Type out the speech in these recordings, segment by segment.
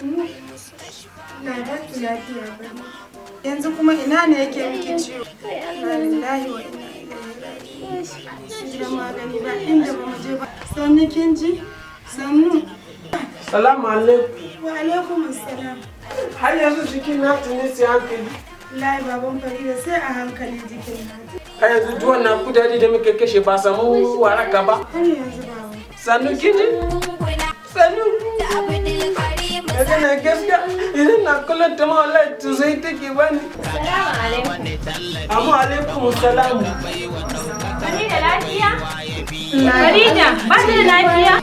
Na ba ki lafiya ba. Yanzu kuma ina ne yake miki ciwo? Inna lillahi wa inna ilaihi raji'un. Da magani ba inda ba mu je ba. Sannu kin ji? Sannu. Salamu alaikum. Wa alaikum assalam. Har yanzu jikin na tuni sai hankali. Wallahi baban Farida sai a hankali jikin na. Har yanzu duk wannan kudade da muke kashe ba samu waraka ba. Har yanzu ba. Sannu kin ji? Sannu. Daga na gaskiya idan na kula da ma wallahi to sai take bani. Salamu alaikum. Amma alaikum salam. Farida lafiya? Farida ba ta da lafiya?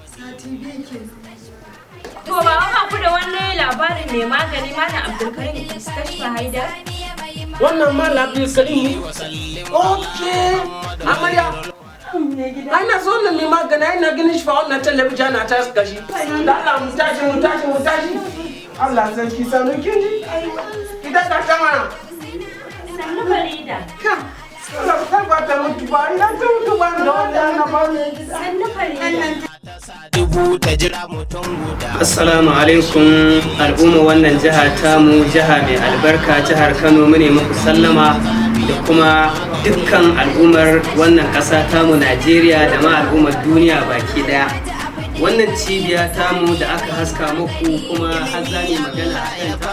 Sati biyu ke. To ba ku da wani labarin mai magani Malam Abdulkarim Mustapha Haidar? Wannan Malam Abdulkarim. Okay. Amarya. Ana so na mai magana ina ganin shi fa wannan talabijin na ta gashi. Da Allah mu tashi. Allah sarki sanu kin ji? Idan ka kama. Sannu Farida. Allah ka ba ta mutu ba. Ina ta mutu ba da wannan na ba. Sannu Farida. Assalamu alaikum al'umma wannan jiha tamu, jiha mai albarka, jihar Kano. Mune muku sallama da kuma dukkan al'ummar wannan ƙasa tamu Najeriya da ma al'ummar duniya baki daya. Wannan cibiya tamu da aka haska muku kuma har za mu magana a kanta.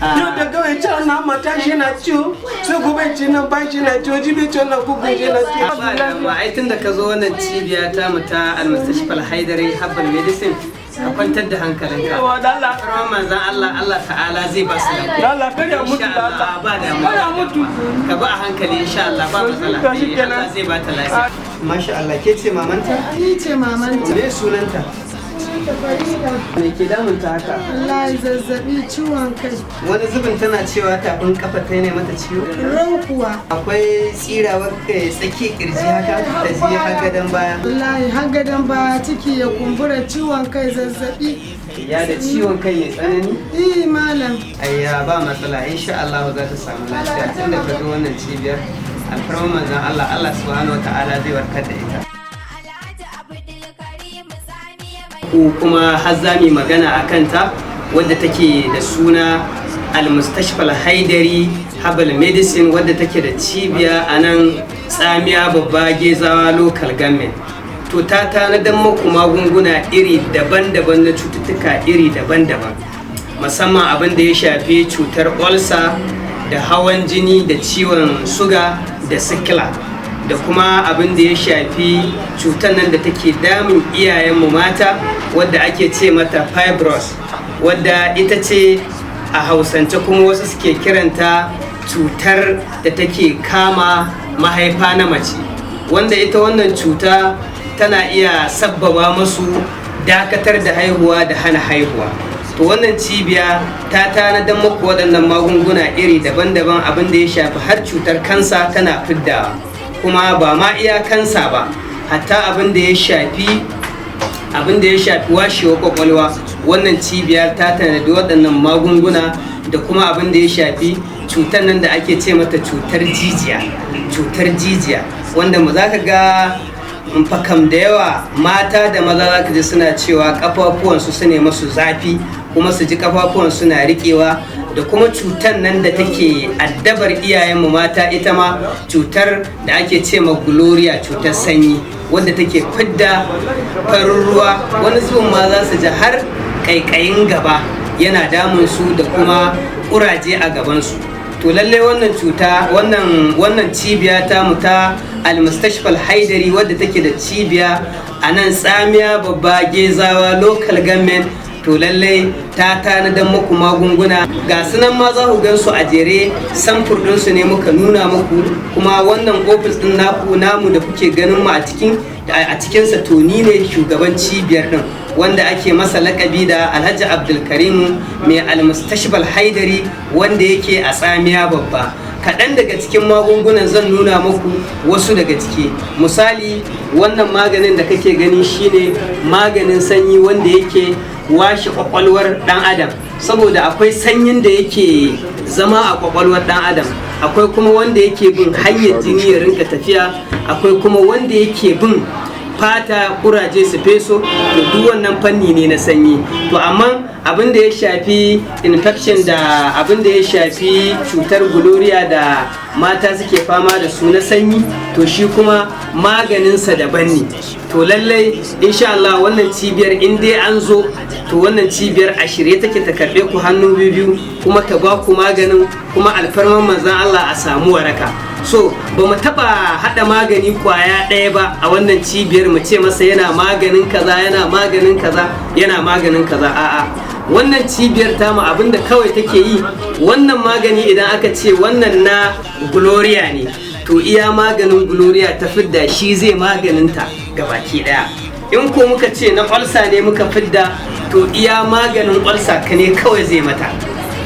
Yau da kawai can na mata shi na ciwo, sai gobe ce nan ba shi na ciwo, jibi ce nan gugu shi na ciwo. Ba ai tun da ka zo wannan cibiya tamu ta Al-Mustashfa Al-Haidari Herbal Medicine ka kwantar da hankalinka. Yawa da Allah. Kuma manzon Allah ta'ala zai ba su lafiya. Da Allah kada mutu da Allah. Ba da Kada mutu. Ka ba a hankali insha Allah ba matsala. Allah zai ba ta lafiya. Masha Allah, ke ce mamanta? Ni ce mamanta. Me sunanta? Da Farida. Me ke damunta haka? Wallahi zazzabi ciwon kai. Wani zubin tana cewa tafin kafa ta ne mata ciwo? Rau kuwa. Akwai tsirawar kai tsaki kirji haka ta ji har gadon baya. Wallahi har gadon baya ciki ya kumbura ciwon kai zazzabi. Ya da ciwon kai mai tsanani? Malam. Ayya ba matsala, insha Allah za ta samu lafiya tunda ka zo wannan cibiyar. Alfarma manzon Allah subhanahu wa ta'ala zai warkar da ita. Ku kuma har za mu magana a kanta wadda take da suna Al-Mustashfa Al-Haidari Herbal Medicine, wadda take da cibiya a nan Tsamiya Babba Gezawa Local Government. To ta tanadar muku magunguna iri daban-daban na cututtuka iri daban-daban, musamman abin da ya shafi cutar ulcer da hawan jini da ciwon suga da sikila, da kuma abin da ya shafi cutar nan da take damun iyayenmu mata wadda ake ce mata fibroids, wadda ita ce a hausance kuma wasu suke kiranta cutar da take kama mahaifa na mace, wanda ita wannan cuta tana iya sabbaba masu dakatar da haihuwa da hana haihuwa. To wannan cibiya ta tanadar muku waɗannan magunguna iri daban-daban, abin da ya shafi har cutar kansa tana fiddawa, kuma ba ma iya kansa ba, hatta abin da ya shafi washewar kwakwalwa. Wannan cibiya ta tanadi waɗannan magunguna, da kuma abin da ya shafi cutar nan da ake ce mata cutar jijiya, wanda mu za ka ga fakam da yawa mata da maza za ka ji suna cewa kafafuwansu su ne masu zafi, kuma su ji kafafuwan suna riƙewa, da kuma cutar nan da take addabar iyayenmu mata, ita ma cutar da ake ce ma gloria, cutar sanyi wadda take fidda farin ruwa, wani zubin ma za su ji har ƙaiƙayin gaba yana damun su da kuma ƙuraje a gabansu. To lallai wannan cuta, wannan cibiya ta mu ta Al-Mustashfa Al-Haidari wadda take da cibiya a nan Tsamiya Babba Gezawa Local Government, to lallai ta tanadar muku magunguna ga sunan ma za ku gan su a jere, samfur ɗinsu ne muka nuna muku, kuma wannan ofis ɗin namu da kuke ganin mu a cikinsa to ni ne shugaban cibiyar ɗin, wanda ake masa lakabi da Alhaji Abdulkarim mai Al-Mustashfa Al-Haidari, wanda yake a Tsamiya Babba. Kaɗan daga cikin magungunan zan nuna muku wasu daga ciki. Misali, wannan maganin da kake gani shine maganin sanyi wanda yake washe kwakwalwar ɗan adam, saboda akwai sanyin da yake zama a kwakwalwar ɗan adam, akwai kuma wanda yake bin hanyar jini ya rinka tafiya, akwai kuma wanda yake bin fata kuraje su feso, to duk wannan fanni ne na sanyi. To amma abin da ya shafi infection da abin da ya shafi cutar gonorrhea da mata suke fama da su na sanyi, to shi kuma maganinsa daban ne. To lallai insha Allah wannan cibiyar in dai an zo, to wannan cibiyar a shirye take ta karbe ku hannu biyu kuma ta ba ku maganin, kuma alfarman manzon Allah a samu waraka. So ba mu taba hada magani kwaya ɗaya ba a wannan cibiyar mu ce masa yana maganin kaza yana maganin kaza yana maganin kaza, a'a. Wannan cibiyar tamu abinda kawai take yi, wannan magani idan aka ce wannan na Gloria ne, to iya maganin Gloria ta fidda shi zai maganinta gabaki daya. In ko muka ce na ulcer ne muka fidda, to iya maganin ulcer ka ne kawai zai mata.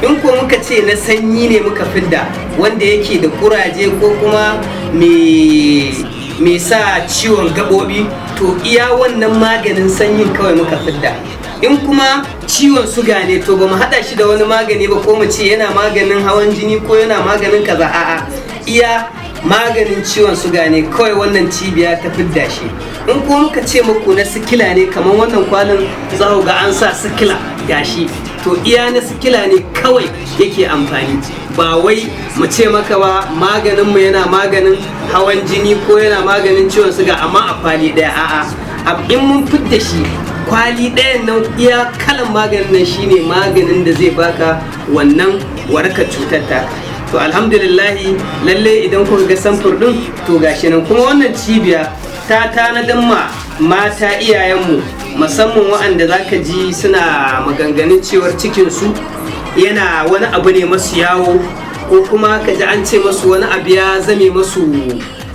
In ko muka ce na sanyi ne muka fidda, wanda yake da kuraje ko kuma me sa ciwon gaɓoɓi, to iya wannan maganin sanyin kawai muka fidda. In kuma ciwon suga ne, to ba mu haɗa shi da wani magani ba ko mu ce yana maganin hawan jini ko yana maganin kaza, a'a. Iya maganin ciwon suga ne kawai wannan cibiya ta fidda shi. In kuma muka ce muku na sikila ne, kamar wannan kwanan za ku ga an sa sikila gashi, to iya na sikila ne kawai yake amfani. Ba wai mu ce maka ba maganin mu yana maganin hawan jini ko yana maganin ciwon suga amma a kwali daya, a'a. In mun fidda shi kwali ɗayan nan, iya kalan maganin nan shine maganin da zai baka wannan warakar cutar ta. To alhamdulillahi, lalle idan kuka ga samfur din, to gashi nan. Kuma wannan cibiya ta tanadan ma mata iyayenmu, musamman waɗanda zaka ji suna maganganun cewar cikinsu yana wani abu ne masu yawo, ko kuma ka ji an ce masu wani abu ya zame masu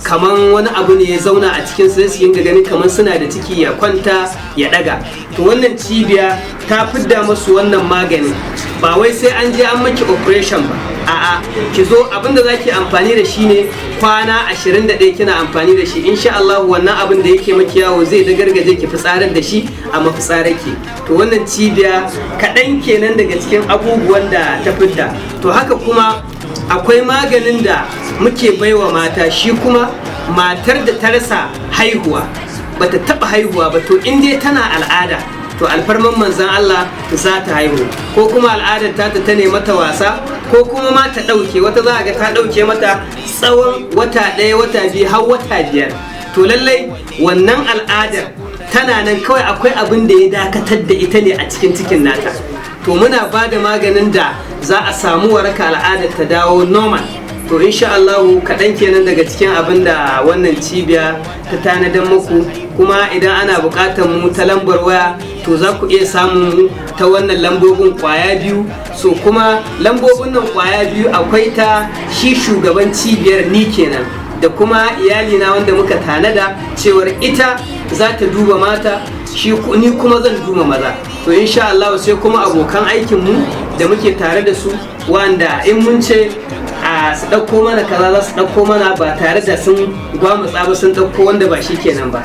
kaman wani abu ne ya zauna a cikin su, su yinga ganin kaman suna da ciki ya kwanta ya daga. To wannan cibiya ta fidda masu wannan maganin, ba wai sai an je an maki operation ba, a'a. Ki zo, abinda zaki amfani da shi ne kwana 21 kina amfani da shi, insha Allah wannan abin da yake maki yawo zai da gargaje ki fitsarar da shi a mafitsararki. To wannan cibiya kaɗan kenan daga cikin abubuwan da ta fidda. To haka kuma akwai maganin da muke baiwa mata, shi kuma matar da ta rasa haihuwa, bata taba haihuwa ba, to in dai tana al'ada, to alfarman manzan Allah za ta haihu. Ko kuma al'adar ta ne mata wasa, ko kuma ma ta ɗauke, wata za a ga ta ɗauke mata tsawon wata ɗaya, wata biyu, har wata biyar. To lallai wannan al'adar tana nan, kawai akwai abin da ya dakatar da ita ne a cikin cikin nata. To muna ba da maganin da za a samu waraka, al'adar ta dawo normal. To insha Allah kaɗan kenan daga cikin abin da wannan cibiya ta tanadan muku. Kuma idan ana buƙatar mu ta lambar waya, to za ku iya samun mu ta wannan lambobin kwaya biyu. So kuma lambobin nan kwaya biyu akwai ta shi shugaban cibiyar ni kenan, da kuma iyalina wanda muka tanada cewar ita za ta duba mata, ni kuma zan duba maza. To insha Allah sai kuma abokan aikin mu da muke tare da su, wanda in mun ce a su ɗauko mana kaza za su ɗauko mana ba tare da sun gwamutsa ba, sun ɗauko wanda ba shi kenan ba.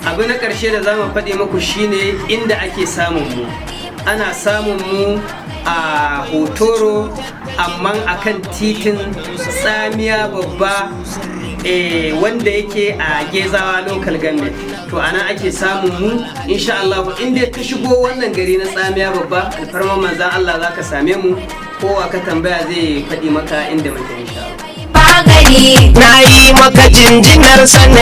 Abu na ƙarshe da za mu faɗi muku shine inda ake samun mu. Ana samun mu a Hotoro, amma akan titin Tsamiya Babba, wanda yake a Gezawa local government. To ana ake samun mu insha Allah. Inda ka shigo wannan gari na Tsamiya Babba, alfarman manzan Allah za ka same mu, kowa ka tambaya zai faɗi maka inda muke insha Allah. Na yi maka jinjinar sanin